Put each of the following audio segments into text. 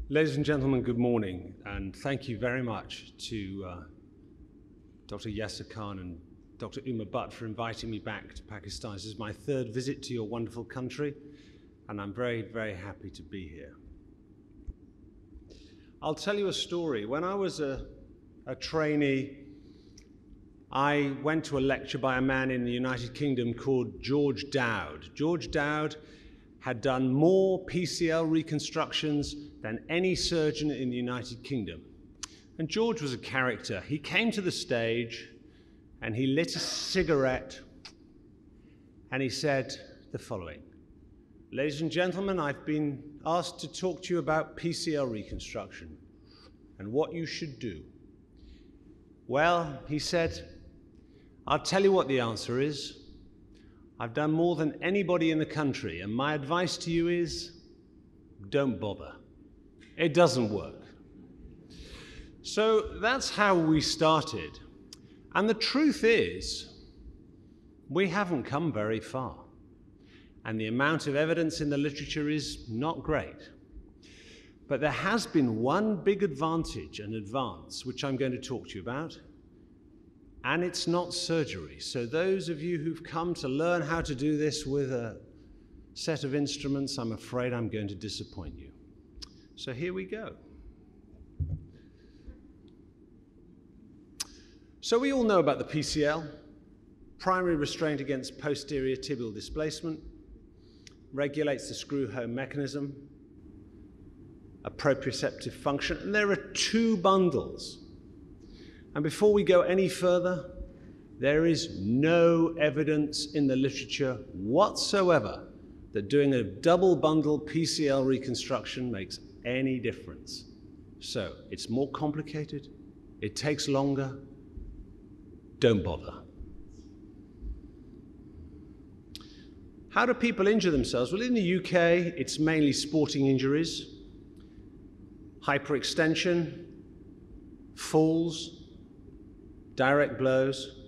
Ladies and gentlemen, good morning, and thank you very much to Dr. Yasser Khan and Dr. Umar Butt for inviting me back to Pakistan. This is my third visit to your wonderful country, and I'm very, very happy to be here. I'll tell you a story. When I was a trainee, I went to a lecture by a man in the United Kingdom called George Dowd. George Dowd had done more PCL reconstructions than any surgeon in the United Kingdom. And George was a character. He came to the stage and he lit a cigarette and he said the following: "Ladies and gentlemen, I've been asked to talk to you about PCL reconstruction and what you should do. Well," he said, "I'll tell you what the answer is. I've done more than anybody in the country, and my advice to you is, don't bother. It doesn't work." So that's how we started. And the truth is, we haven't come very far. And the amount of evidence in the literature is not great. But there has been one big advantage and advance, which I'm going to talk to you about. And it's not surgery. So those of you who've come to learn how to do this with a set of instruments, I'm afraid I'm going to disappoint you. So here we go. So we all know about the PCL, primary restraint against posterior tibial displacement, regulates the screw-home mechanism, a proprioceptive function, and there are two bundles. And before we go any further, there is no evidence in the literature whatsoever that doing a double bundle PCL reconstruction makes any difference. So it's more complicated, it takes longer, don't bother. How do people injure themselves? Well, in the UK, it's mainly sporting injuries, hyperextension, falls, direct blows.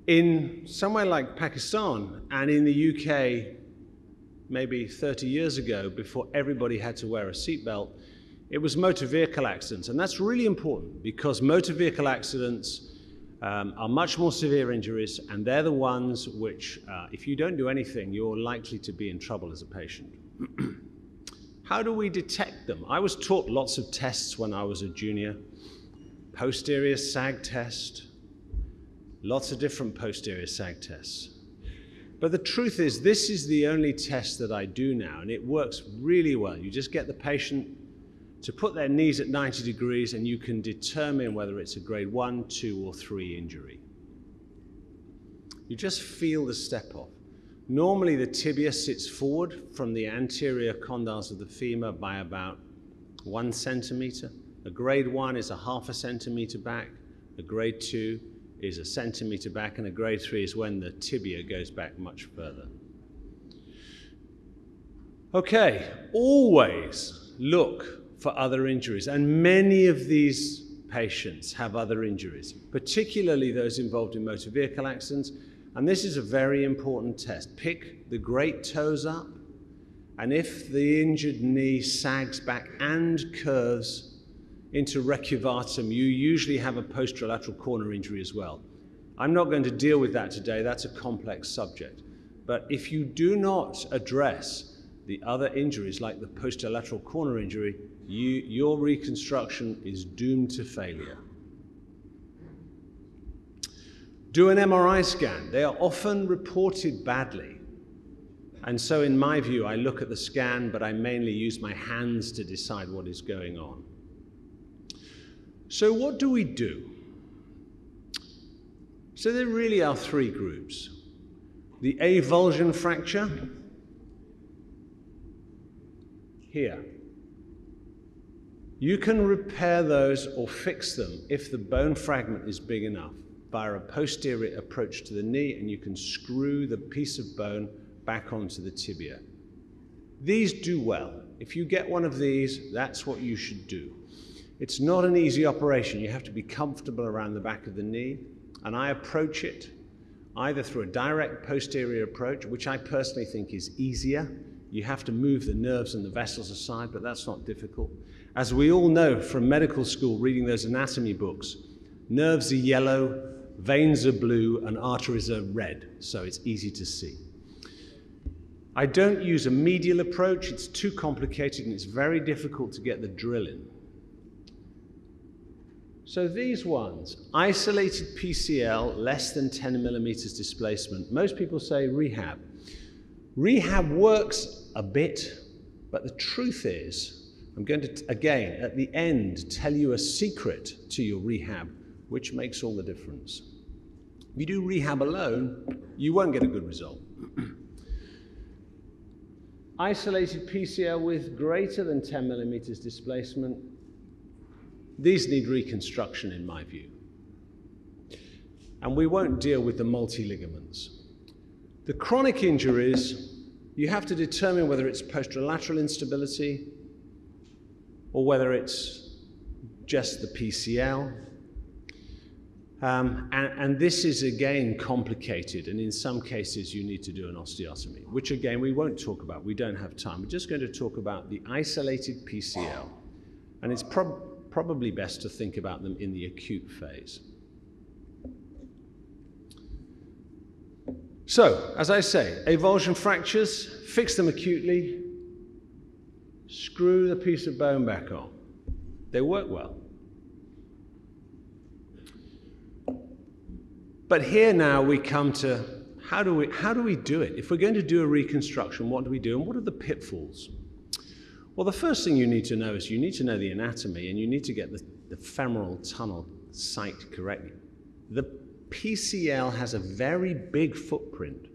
In somewhere like Pakistan and in the UK, maybe 30 years ago, before everybody had to wear a seatbelt, it was motor vehicle accidents. And that's really important because motor vehicle accidents are much more severe injuries, and they're the ones which, if you don't do anything, you're likely to be in trouble as a patient. How do we detect them? I was taught lots of tests when I was a junior. Posterior sag test, lots of different posterior sag tests. But the truth is, this is the only test that I do now, and it works really well. You just get the patient to put their knees at 90 degrees, and you can determine whether it's a grade 1, 2, or 3 injury. You just feel the step off. Normally, the tibia sits forward from the anterior condyles of the femur by about 1 centimeter. A grade 1 is a ½ centimeter back, a grade 2 is a centimeter back, and a grade 3 is when the tibia goes back much further. Okay, always look for other injuries, and many of these patients have other injuries, particularly those involved in motor vehicle accidents, and this is a very important test. Pick the great toes up, and if the injured knee sags back and curves into recuvatum, you usually have a posterolateral corner injury as well. I'm not going to deal with that today, that's a complex subject. But if you do not address the other injuries like the posterolateral corner injury, your reconstruction is doomed to failure. Do an MRI scan. They are often reported badly. And so in my view, I look at the scan, but I mainly use my hands to decide what is going on. So what do we do? So there really are three groups. The avulsion fracture, here. You can repair those or fix them if the bone fragment is big enough via a posterior approach to the knee, and you can screw the piece of bone back onto the tibia. These do well. If you get one of these, that's what you should do. It's not an easy operation. You have to be comfortable around the back of the knee, and I approach it either through a direct posterior approach, which I personally think is easier. You have to move the nerves and the vessels aside, but that's not difficult. As we all know from medical school, reading those anatomy books, nerves are yellow, veins are blue, and arteries are red, so it's easy to see. I don't use a medial approach. It's too complicated and it's very difficult to get the drill in. So these ones, isolated PCL, less than 10 millimeters displacement. Most people say rehab. Rehab works a bit, but the truth is, I'm going to, again, at the end, tell you a secret to your rehab, which makes all the difference. If you do rehab alone, you won't get a good result. Isolated PCL with greater than 10 millimeters displacement, these need reconstruction in my view. And we won't deal with the multi-ligaments. The chronic injuries, you have to determine whether it's posterolateral instability or whether it's just the PCL. And this is again complicated, and in some cases you need to do an osteotomy, which again we won't talk about, we don't have time. We're just going to talk about the isolated PCL, and it's probably best to think about them in the acute phase. So, as I say, avulsion fractures, fix them acutely, screw the piece of bone back on. They work well. But here now we come to how do we do it? If we're going to do a reconstruction, what do we do and what are the pitfalls? Well, the first thing you need to know is you need to know the anatomy and you need to get the femoral tunnel site correctly. The PCL has a very big footprint.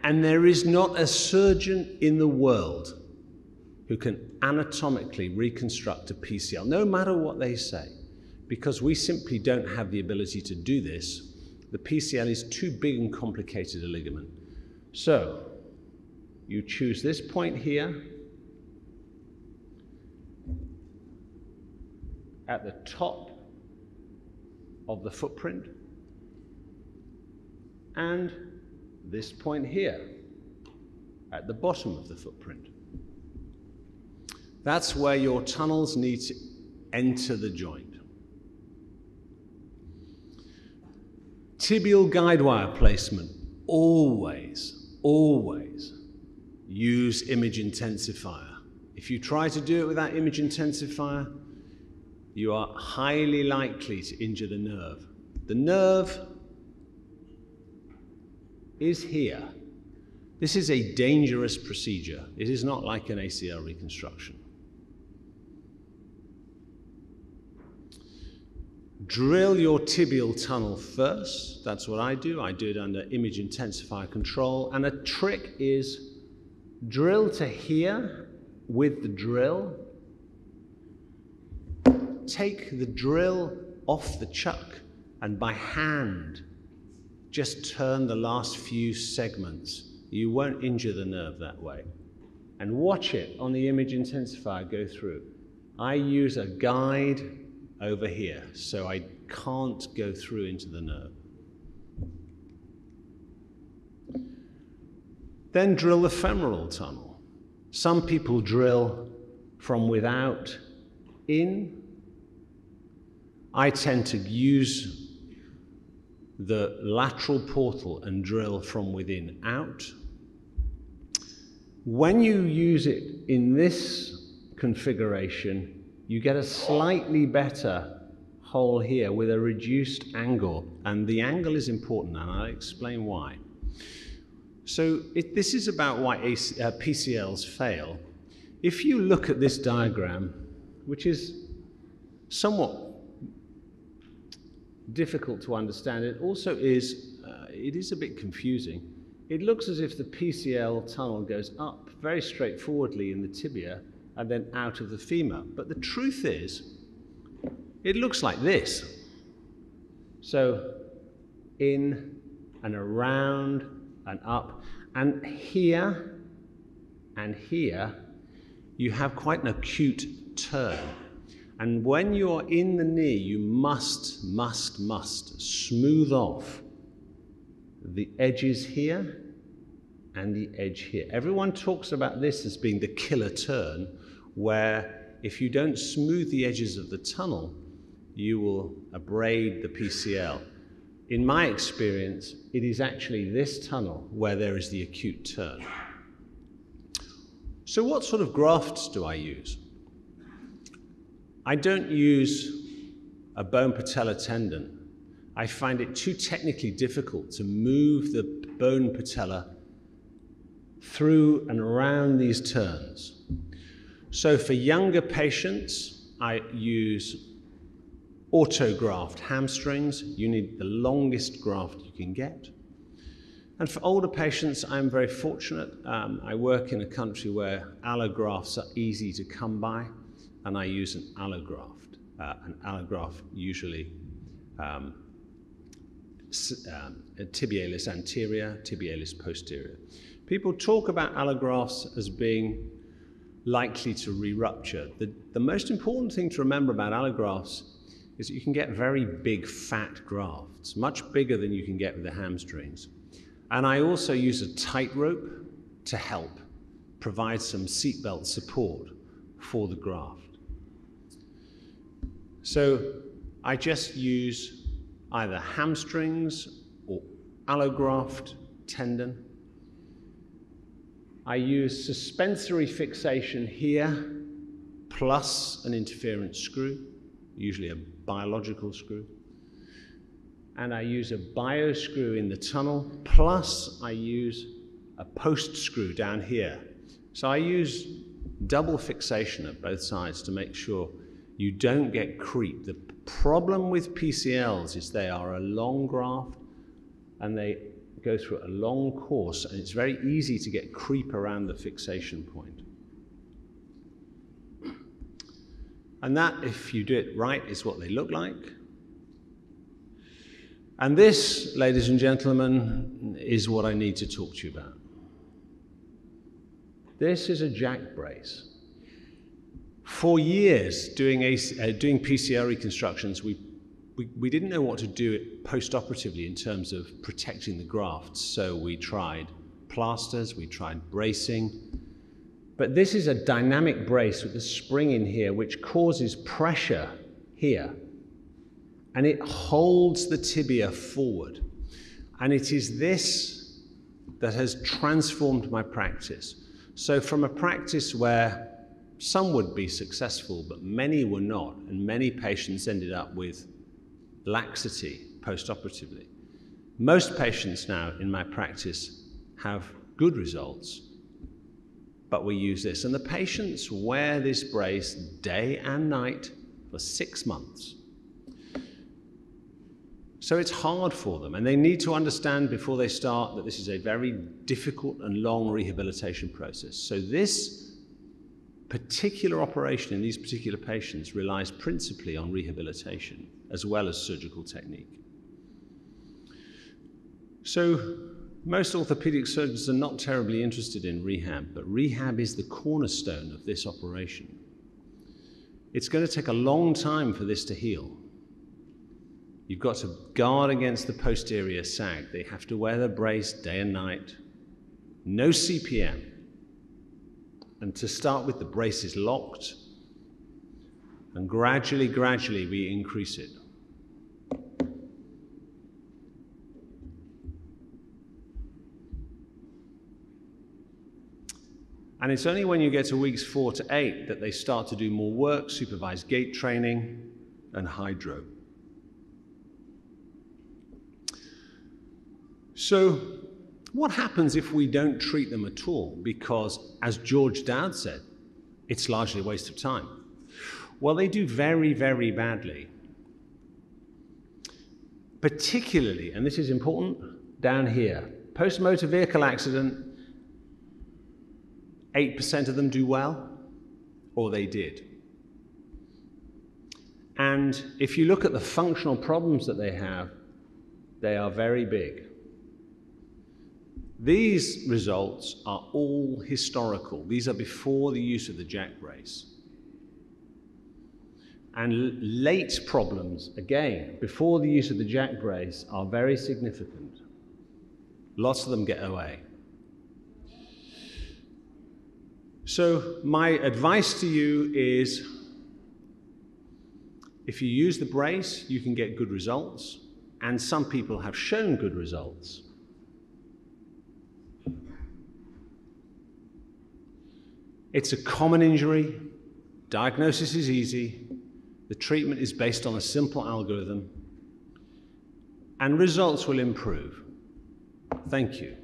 And there is not a surgeon in the world who can anatomically reconstruct a PCL, no matter what they say. Because we simply don't have the ability to do this. The PCL is too big and complicated a ligament. So, you choose this point here at the top of the footprint and this point here at the bottom of the footprint. That's where your tunnels need to enter the joint. Tibial guide wire placement, always, always use image intensifier. If you try to do it without image intensifier, you are highly likely to injure the nerve. The nerve is here. This is a dangerous procedure. It is not like an ACL reconstruction. Drill your tibial tunnel first. That's what I do. I do it under image intensifier control. And a trick is drill to here with the drill. Take the drill off the chuck and by hand just turn the last few segments. You won't injure the nerve that way. And watch it on the image intensifier go through. I use a guide over here, so I can't go through into the nerve. Then drill the femoral tunnel. Some people drill from without in. I tend to use the lateral portal and drill from within out. When you use it in this configuration, you get a slightly better hole here with a reduced angle, and the angle is important, and I'll explain why. So this is about why PCLs fail. If you look at this diagram, which is somewhat difficult to understand, it also is, it is a bit confusing. It looks as if the PCL tunnel goes up very straightforwardly in the tibia, and then out of the femur. But the truth is, it looks like this. So, in and around and up, and here, you have quite an acute turn. And when you're in the knee, you must smooth off the edges here and the edge here. Everyone talks about this as being the killer turn, where if you don't smooth the edges of the tunnel, you will abrade the PCL. In my experience, it is actually this tunnel where there is the acute turn. So what sort of grafts do I use? I don't use a bone patella tendon. I find it too technically difficult to move the bone patella through and around these turns. So for younger patients, I use autograft hamstrings. You need the longest graft you can get. And for older patients, I'm very fortunate. I work in a country where allografts are easy to come by, and I use an allograft. An allograft usually tibialis anterior, tibialis posterior. People talk about allografts as being likely to re-rupture. The most important thing to remember about allografts is that you can get very big fat grafts, much bigger than you can get with the hamstrings. And I also use a tightrope to help provide some seatbelt support for the graft. So I just use either hamstrings or allograft tendon. I use suspensory fixation here, plus an interference screw, usually a biological screw. And I use a bio screw in the tunnel, plus I use a post screw down here. So I use double fixation at both sides to make sure you don't get creep. The problem with PCLs is they are a long graft and they go through a long course, and it's very easy to get creep around the fixation point. And that, if you do it right, is what they look like. And this, ladies and gentlemen, is what I need to talk to you about. This is a jack brace. For years, doing PCL reconstructions, we didn't know what to do post-operatively in terms of protecting the grafts. So we tried plasters, we tried bracing. But this is a dynamic brace with a spring in here which causes pressure here. And it holds the tibia forward. And it is this that has transformed my practice. So from a practice where some would be successful, but many were not, and many patients ended up with laxity post-operatively. Most patients now in my practice have good results, but we use this. And the patients wear this brace day and night for 6 months. So it's hard for them, and they need to understand before they start that this is a very difficult and long rehabilitation process. So this particular operation in these particular patients relies principally on rehabilitation as well as surgical technique. So most orthopedic surgeons are not terribly interested in rehab, but rehab is the cornerstone of this operation. It's going to take a long time for this to heal. You've got to guard against the posterior sag. They have to wear the brace day and night. No CPM. And to start with, the brace is locked. And gradually, we increase it. And it's only when you get to weeks 4 to 8 that they start to do more work, supervised gait training, and hydro. So what happens if we don't treat them at all? Because, as George Dowd said, it's largely a waste of time. Well, they do very, very badly. Particularly, and this is important, down here. Post-motor vehicle accident, 8% of them do well, or they did. And if you look at the functional problems that they have, they are very big. These results are all historical. These are before the use of the jack brace. And late problems, again, before the use of the jack brace, are very significant. Lots of them get OA. So my advice to you is, if you use the brace, you can get good results, and some people have shown good results. It's a common injury, diagnosis is easy, the treatment is based on a simple algorithm, and results will improve. Thank you.